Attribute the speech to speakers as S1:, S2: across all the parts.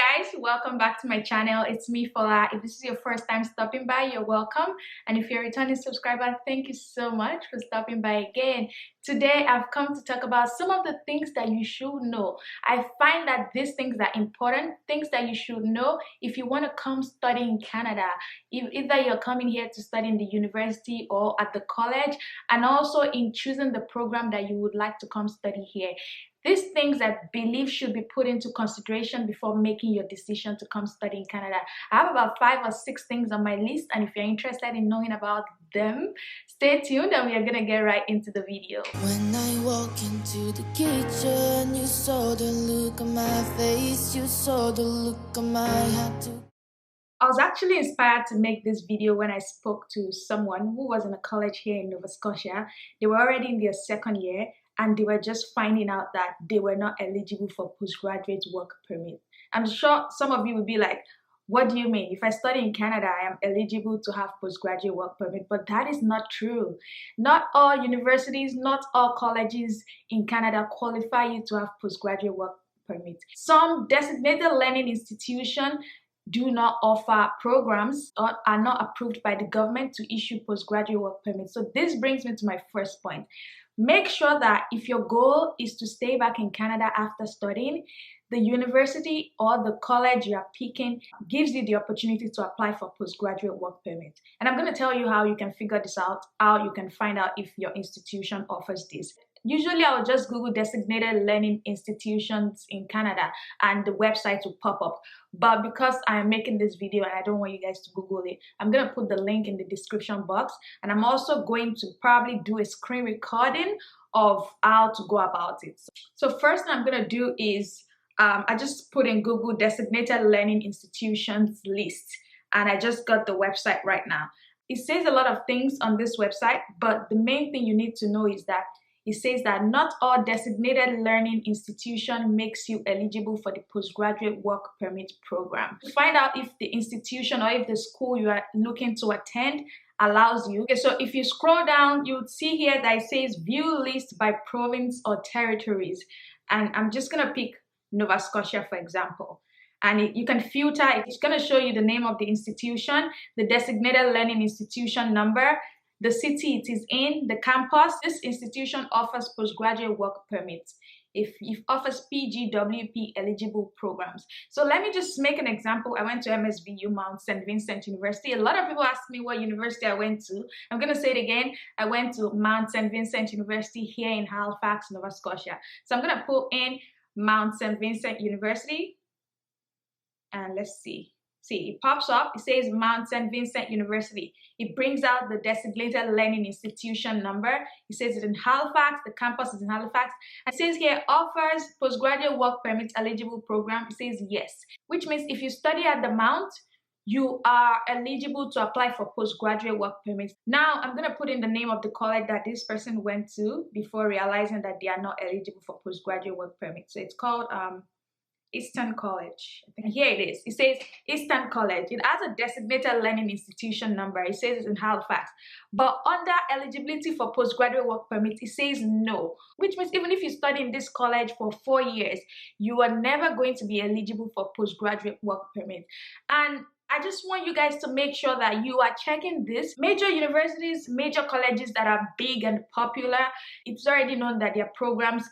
S1: guys, welcome back to my channel. It's me, Fola. If this is your first time stopping by, you're welcome. And if you're a returning subscriber, thank you so much for stopping by again. Today, I've come to talk about some of the things that you should know. I find that these things are important, things that you should know if you want to come study in Canada. Either you're coming here to study in the university or at the college, and also in choosing the program that you would like to come study here. These things I believe should be put into consideration before making your decision to come study in Canada. I have about 5 or 6 things on my list, and if you're interested in knowing about them, stay tuned and we are gonna get right into the video.
S2: When I walk into the kitchen, you saw the look on my face, you saw the look on my heart too.
S1: I was actually inspired to make this video when I spoke to someone who was in a college here in Nova Scotia. They were already in their second year, and they were just finding out that they were not eligible for postgraduate work permit. I'm sure some of you will be like, what do you mean? If I study in Canada, I am eligible to have postgraduate work permit, but that is not true. Not all universities, not all colleges in Canada qualify you to have postgraduate work permit. Some designated learning institutions do not offer programs or are not approved by the government to issue postgraduate work permits. So this brings me to my first point. Make sure that if your goal is to stay back in Canada after studying, the university or the college you are picking gives you the opportunity to apply for postgraduate work permit. And I'm going to tell you how you can figure this out, how you can find out if your institution offers this. Usually I'll just Google designated learning institutions in Canada and the website will pop up. But because I'm making this video and I don't want you guys to Google it, I'm going to put the link in the description box. And I'm also going to probably do a screen recording of how to go about it. So first thing I'm going to do is I just put in Google designated learning institutions list. And I just got the website right now. It says a lot of things on this website, but the main thing you need to know is that it says that not all designated learning institution makes you eligible for the postgraduate work permit program. To find out if the institution or if the school you are looking to attend allows you. Okay, so if you scroll down, you would see here that it says view list by province or territories. And I'm just gonna pick Nova Scotia, for example. And you can filter, it's gonna show you the name of the institution, the designated learning institution number, the city it is in, the campus. This institution offers postgraduate work permits. If offers PGWP eligible programs. So let me just make an example. I went to MSVU, Mount St. Vincent University. A lot of people ask me what university I went to. I'm gonna say it again. I went to Mount St. Vincent University here in Halifax, Nova Scotia. So I'm gonna put in Mount St. Vincent University. And let's see. See, it pops up. It says Mount St. Vincent University. It brings out the designated learning institution number. It says it's in Halifax. The campus is in Halifax. And it says here offers postgraduate work permit eligible program. It says yes, which means if you study at the Mount, you are eligible to apply for postgraduate work permits. Now, I'm going to put in the name of the college that this person went to before realizing that they are not eligible for postgraduate work permits. So it's called Eastern College. And here it is. It says Eastern College. It has a designated learning institution number. It says it's in Halifax. But under eligibility for postgraduate work permit, it says no. Which means even if you study in this college for 4 years, you are never going to be eligible for postgraduate work permit. And I just want you guys to make sure that you are checking this. Major universities, major colleges that are big and popular, it's already known that their programs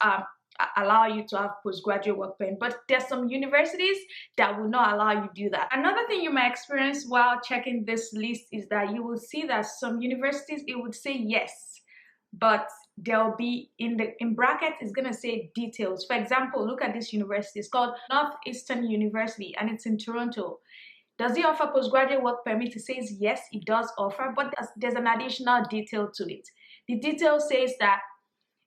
S1: allow you to have postgraduate work permit, but there's some universities that will not allow you to do that. Another thing you might experience while checking this list is that you will see that some universities, it would say yes, but there'll be in brackets, it's gonna say details. For example, look at this university. It's called Northeastern University and it's in Toronto. Does it offer postgraduate work permit? It says yes, it does offer, but there's an additional detail to it. The detail says that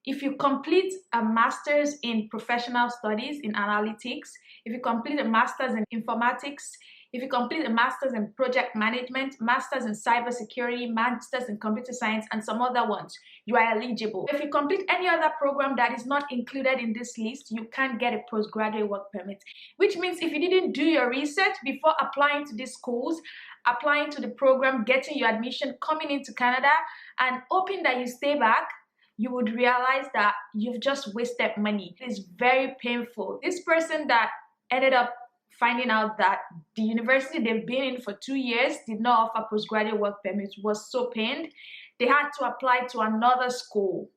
S1: if you complete a master's in professional studies in analytics, if you complete a master's in informatics, if you complete a master's in project management, master's in cybersecurity, master's in computer science, and some other ones, you are eligible. If you complete any other program that is not included in this list, you can't get a postgraduate work permit. Which means if you didn't do your research before applying to these schools, applying to the program, getting your admission, coming into Canada, and hoping that you stay back, you would realize that you've just wasted money. It is very painful. This person that ended up finding out that the university they've been in for 2 years did not offer postgraduate work permits was so pained, they had to apply to another school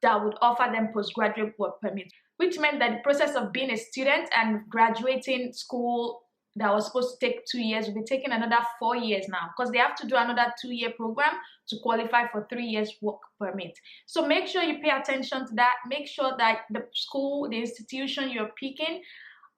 S1: that would offer them postgraduate work permits, which meant that the process of being a student and graduating school that was supposed to take 2 years will be taking another 4 years now, because they have to do another 2-year program to qualify for 3 years work permit. So make sure you pay attention to that. Make sure that the school, the institution you're picking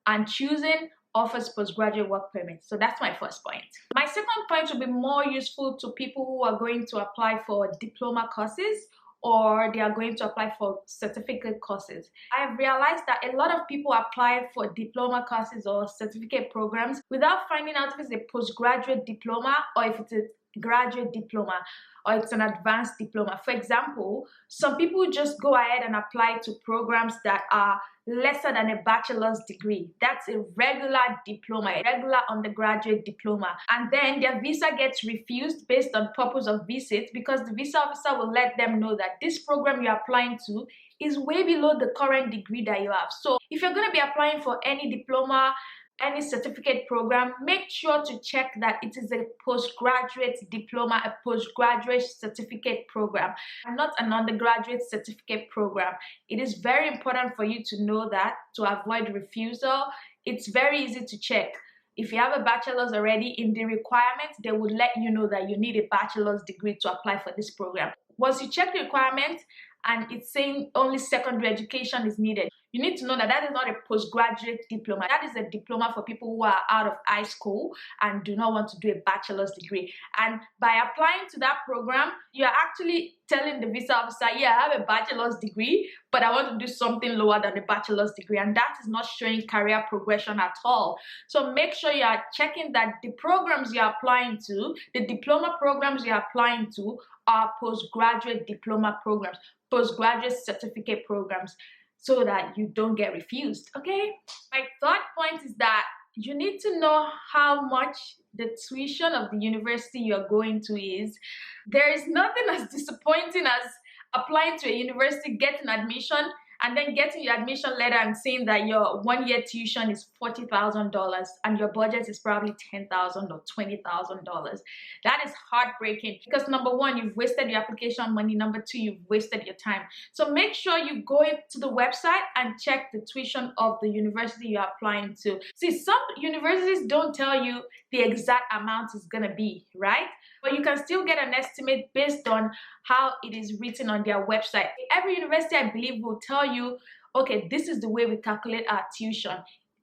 S1: and choosing offers postgraduate work permits. So that's my first point. My second point will be more useful to people who are going to apply for diploma courses or they are going to apply for certificate courses. I've realized that a lot of people apply for diploma courses or certificate programs without finding out if it's a postgraduate diploma or if it's a graduate diploma or it's an advanced diploma. For example, some people just go ahead and apply to programs that are lesser than a bachelor's degree. That's a regular diploma, a regular undergraduate diploma. And then their visa gets refused based on purpose of visit, because the visa officer will let them know that this program you're applying to is way below the current degree that you have. So if you're going to be applying for any diploma, any certificate program, make sure to check that it is a postgraduate diploma, a postgraduate certificate program, and not an undergraduate certificate program. It is very important for you to know that to avoid refusal. It's very easy to check. If you have a bachelor's already, in the requirements, they would let you know that you need a bachelor's degree to apply for this program. Once you check the requirements and it's saying only secondary education is needed, you need to know that that is not a postgraduate diploma. That is a diploma for people who are out of high school and do not want to do a bachelor's degree. And by applying to that program, you are actually telling the visa officer, yeah, I have a bachelor's degree, but I want to do something lower than a bachelor's degree. And that is not showing career progression at all. So make sure you are checking that the programs you are applying to, the diploma programs you are applying to, are postgraduate diploma programs, postgraduate certificate programs, so that you don't get refused, okay? My third point is that you need to know how much the tuition of the university you're going to is. There is nothing as disappointing as applying to a university, getting admission, and then getting your admission letter and saying that your 1-year tuition is $40,000 and your budget is probably $10,000 or $20,000. That is heartbreaking, because number one, you've wasted your application money. Number two, you've wasted your time. So make sure you go to the website and check the tuition of the university you're applying to. See, some universities don't tell you the exact amount it's gonna be, right? But you can still get an estimate based on how it is written on their website. Every university, I believe, will tell you, okay, this is the way we calculate our tuition,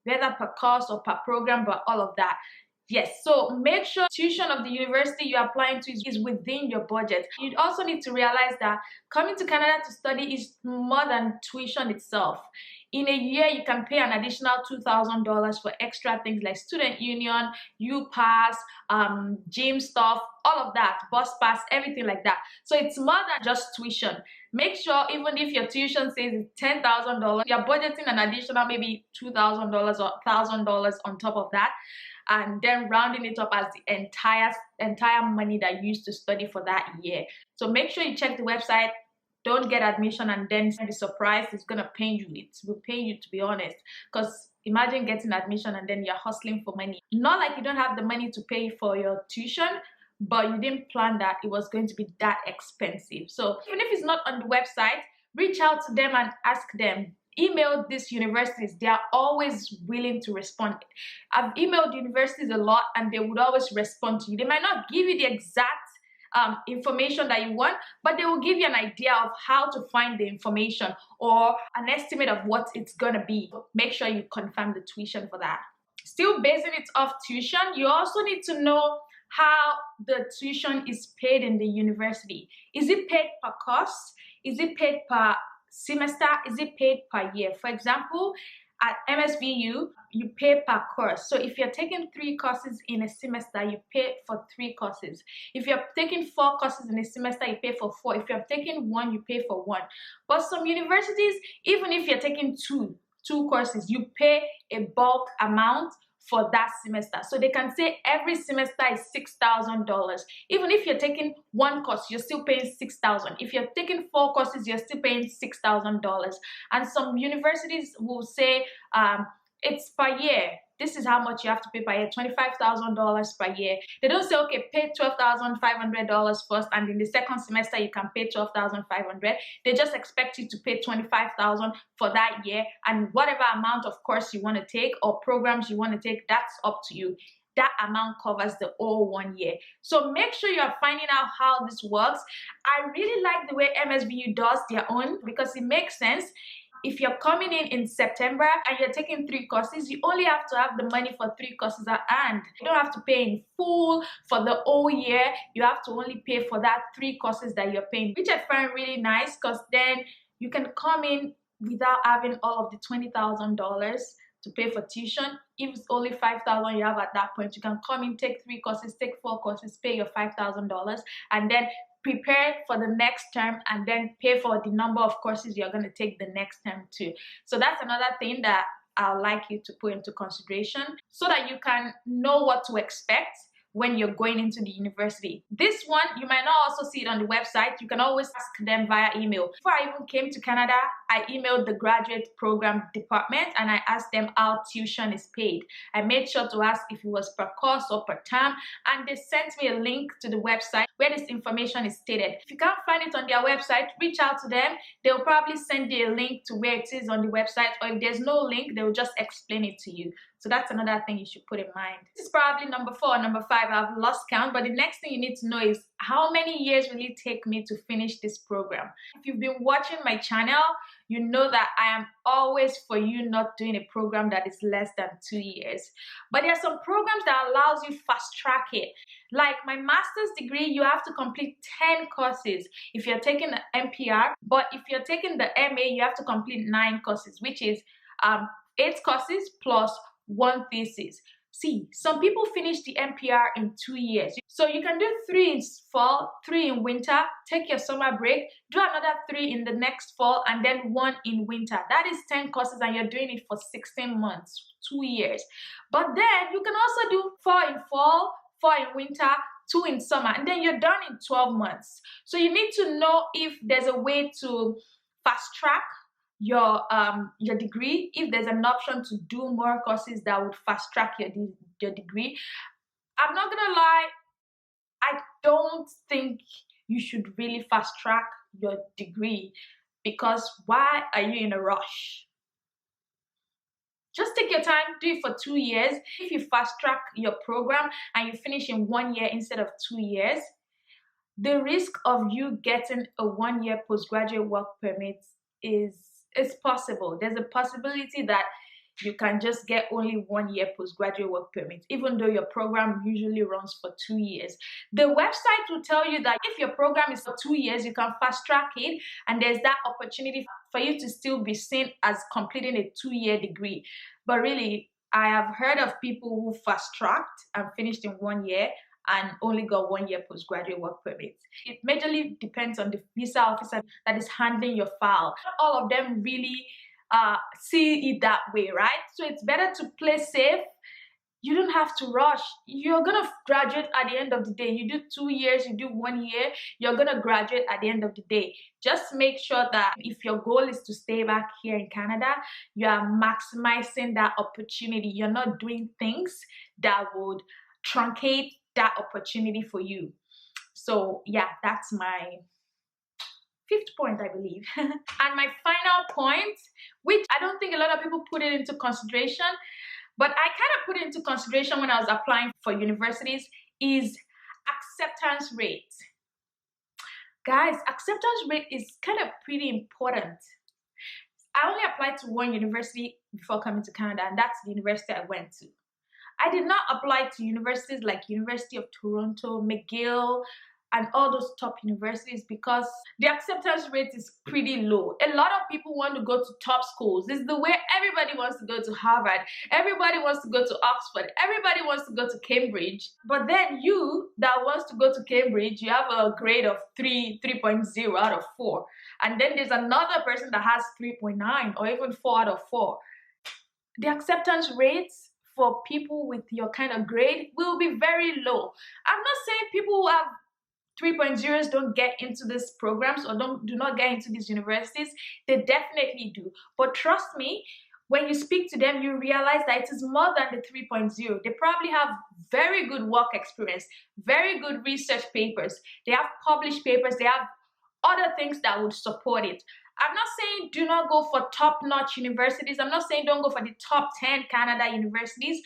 S1: whether per course or per program, but all of that. Yes, so make sure tuition of the university you're applying to is within your budget. You also need to realize that coming to Canada to study is more than tuition itself. In a year, you can pay an additional $2,000 for extra things like student union, U-Pass, gym stuff, all of that, bus pass, everything like that. So it's more than just tuition. Make sure even if your tuition says it's $10,000, you're budgeting an additional maybe $2,000 or $1,000 on top of that, and then rounding it up as the entire money that you used to study for that year. So make sure you check the website. Don't get admission and then be surprised. It's gonna pain you. It will pain you, to be honest, because imagine getting admission and then you're hustling for money. Not like you don't have the money to pay for your tuition, but you didn't plan that it was going to be that expensive. So even if it's not on the website, reach out to them and ask them. Email these universities. They are always willing to respond. I've emailed universities a lot and they would always respond to you. They might not give you the exact information that you want, but they will give you an idea of how to find the information or an estimate of what it's gonna be. Make sure you confirm the tuition for that. Still basing it off tuition, you also need to know how the tuition is paid in the university. Is it paid per course? Is it paid per semester? Is it paid per year? For example, at MSVU, you pay per course. So if you're taking 3 courses in a semester, you pay for 3 courses. If you're taking 4 courses in a semester, you pay for 4. If you're taking 1, you pay for 1. But some universities, even if you're taking two courses, you pay a bulk amount for that semester. So they can say every semester is $6,000. Even if you're taking 1 course, you're still paying $6,000. If you're taking 4 courses, you're still paying $6,000. And some universities will say it's per year. this is how much you have to pay per year, $25,000 per year. They don't say, okay, pay $12,500 first, and in the second semester you can pay $12,500. They just expect you to pay $25,000 for that year, and whatever amount of course you want to take or programs you want to take, that's up to you. That amount covers the whole 1 year. So make sure you're finding out how this works. I really like the way MSVU does their own, because it makes sense. If you're coming in September and you're taking 3 courses, you only have to have the money for 3 courses at hand. You don't have to pay in full for the whole year. You have to only pay for that 3 courses that you're paying, which I find really nice, because then you can come in without having all of the $20,000 to pay for tuition. If it's only $5,000 you have at that point, you can come in, take 3 courses, take 4 courses, pay your $5,000, and then prepare for the next term, and then pay for the number of courses you're going to take the next term too. So that's another thing that I'd like you to put into consideration, so that you can know what to expect when you're going into the university. This one, you might not also see it on the website. You can always ask them via email. Before I even came to Canada, I emailed the graduate program department and I asked them how tuition is paid. I made sure to ask if it was per course or per term, and they sent me a link to the website where this information is stated. If you can't find it on their website, reach out to them. They'll probably send you a link to where it is on the website, or if there's no link, they'll just explain it to you. So that's another thing you should put in mind. This is probably number 4 or number 5. I've lost count, but the next thing you need to know is, how many years will it take me to finish this program? If you've been watching my channel, you know that I am always for you not doing a program that is less than 2 years. But there are some programs that allows you fast track it. Like my master's degree, you have to complete 10 courses if you're taking the MPR, but if you're taking the MA, you have to complete 9 courses, which is 8 courses plus 1 thesis. See, some people finish the MPR in 2 years. So you can do 3 in fall, 3 in winter, take your summer break, do another 3 in the next fall, and then 1 in winter. That is 10 courses, and you're doing it for 16 months, 2 years. But then you can also do 4 in fall, 4 in winter, 2 in summer, and then you're done in 12 months. So you need to know if there's a way to fast track your degree, if there's an option to do more courses that would fast track your degree. I'm not gonna lie, I don't think you should really fast track your degree, because why are you in a rush? Just take your time, do it for 2 years. If you fast track your program and you finish in 1 year instead of 2 years, the risk of you getting a 1-year postgraduate work permit is possible. There's a possibility that you can just get only 1-year postgraduate work permit, even though your program usually runs for 2 years. The website will tell you that if your program is for 2 years, you can fast track it, and there's that opportunity for you to still be seen as completing a 2-year degree. But really, I have heard of people who fast tracked and finished in 1 year and only got 1-year postgraduate work permit. It majorly depends on the visa officer that is handling your file. Not all of them really see it that way, right? So it's better to play safe. You don't have to rush. You're gonna graduate at the end of the day. You do 2 years, you do 1 year, you're gonna graduate at the end of the day. Just make sure that if your goal is to stay back here in Canada, you are maximizing that opportunity. You're not doing things that would truncate that opportunity for you. So yeah, that's my 5th point, I believe. And my final point, which I don't think a lot of people put it into consideration, but I kind of put it into consideration when I was applying for universities, is acceptance rate. Guys, acceptance rate is kind of pretty important. I only applied to 1 university before coming to Canada, and that's the university I went to. I did not apply to universities like University of Toronto, McGill, and all those top universities, because the acceptance rate is pretty low. A lot of people want to go to top schools. This is the way everybody wants to go to Harvard. Everybody wants to go to Oxford. Everybody wants to go to Cambridge. But then you that wants to go to Cambridge, you have a grade of 3.0 out of 4. And then there's another person that has 3.9 or even 4 out of 4. The acceptance rates for people with your kind of grade will be very low. I'm not saying people who have 3.0s don't get into these programs or do not get into these universities. They definitely do. But trust me, when you speak to them, you realize that it is more than the 3.0. They probably have very good work experience, very good research papers. They have published papers. They have other things that would support it. I'm not saying do not go for top-notch universities. I'm not saying don't go for the top 10 Canada universities.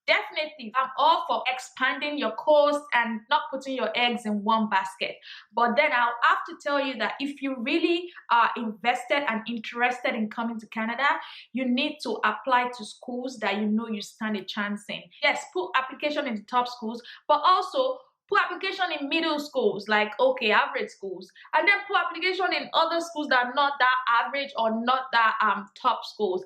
S1: Definitely, I'm all for expanding your course and not putting your eggs in one basket. But then I'll have to tell you that if you really are invested and interested in coming to Canada, you need to apply to schools that you know you stand a chance in. Yes, put application in the top schools, but also put application in middle schools, like, okay, average schools, and then put application in other schools that are not that average or not that top schools.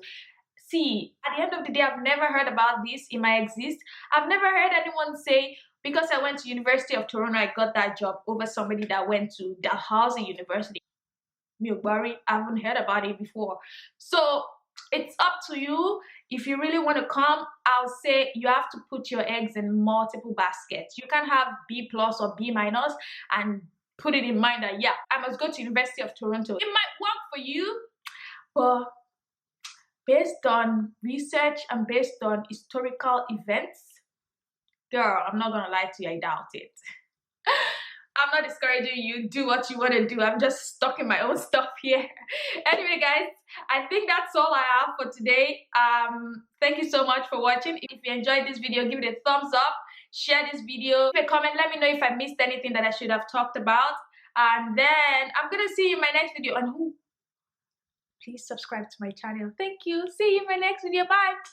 S1: See, at the end of the day, I've never heard about this. It might exist. I've never heard anyone say, because I went to University of Toronto, I got that job over somebody that went to Dalhousie University. I haven't heard about it before. So it's up to you. If you really want to come, I'll say you have to put your eggs in multiple baskets. You can have B plus or B minus and put it in mind that, yeah, I must go to University of Toronto. It might work for you, but based on research and based on historical events, girl, I'm not gonna lie to you, I doubt it. I'm not discouraging you. Do what you want to do. I'm just stuck in my own stuff here. Anyway, guys, I think that's all I have for today. Thank you so much for watching. If you enjoyed this video, give it a thumbs up. Share this video. Leave a comment. Let me know if I missed anything that I should have talked about. And then I'm going to see you in my next video. And please subscribe to my channel. Thank you. See you in my next video. Bye.